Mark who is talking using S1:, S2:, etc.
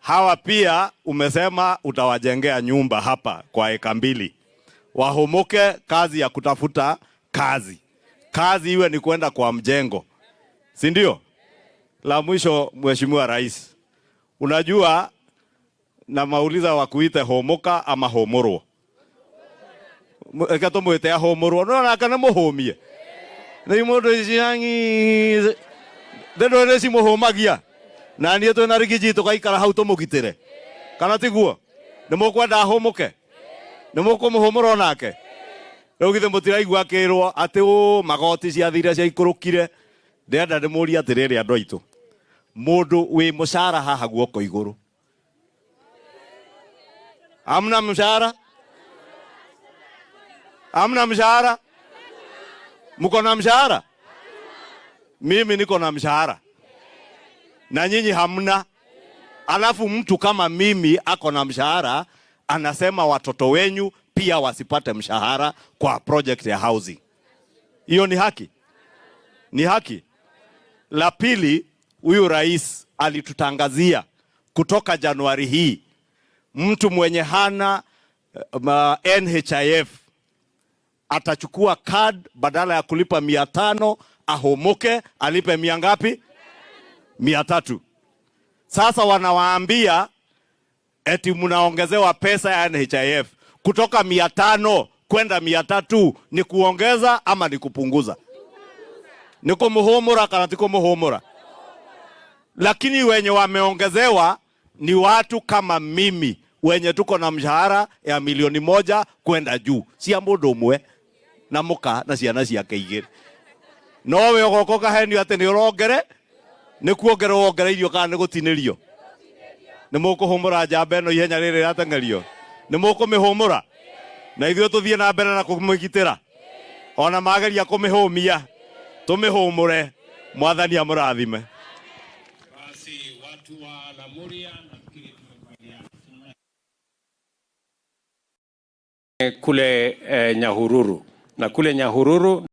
S1: Hawa pia umesema utawajengea nyumba hapa kwa eka 2. Wahomoke kazi ya kutafuta kazi. Kazi iwe ni kwenda kwa mjengo. Si ndio? La mwisho, Mheshimiwa Rais. Unajua na mauliza wakuite homoka ama homorwo. Ekato mwete homorwo no na kana muhomie. Na imodo isangi dendo resi muhomagia. Na niĩ twĩ na rigiji tũgaikara hau tũmũgitĩre. Kana tiguo? Nĩ mũkwenda homoke? Nĩ mũkũmũhũmũra nake? Rĩu githĩ mũtiraigua akĩrwo atĩ magoti ciathire cia ikũrũkire. Ndĩrenda ndĩmũrie atĩrĩrĩ andũ aitũ. Mũndũ wĩ mũcara haha guoko igũrũ. Hamna mshahara? Hamna mshahara? Mko na mshahara? Mimi niko na mshahara. Na nyinyi hamna. Alafu mtu kama mimi ako na mshahara anasema watoto wenyu pia wasipate mshahara kwa project ya housing. Hiyo ni haki? Ni haki? La pili, huyu rais alitutangazia kutoka Januari hii mtu mwenye hana NHIF atachukua card badala ya kulipa 500 ahomoke alipe mia ngapi? 300. Sasa wanawaambia eti mnaongezewa pesa ya NHIF kutoka 500 kwenda 300. Ni kuongeza ama ni kupunguza? Ni kumuhomora kana tiko muhomora? Lakini wenye wameongezewa ni watu kama mimi wenye tuko na mshahara ya 1,000,000 kwenda juu. Si ambodo mwe na muka na ciana ciake igiri. No we ogokoka heni ate ni urongere ni kuongera wongera irio kana ni gutinirio. Ni mukuhumura njamba eno ihenya riri ratengerio. Ni mukumihumura na ithuĩ tuthie na mbere na kumugitira. Ona mageria kumihumia tumihumure. Mwathani amurathime.
S2: Basi watu wa Lamuria nafikiri tumekubaliana. Kule Nyahururu na kule Nyahururu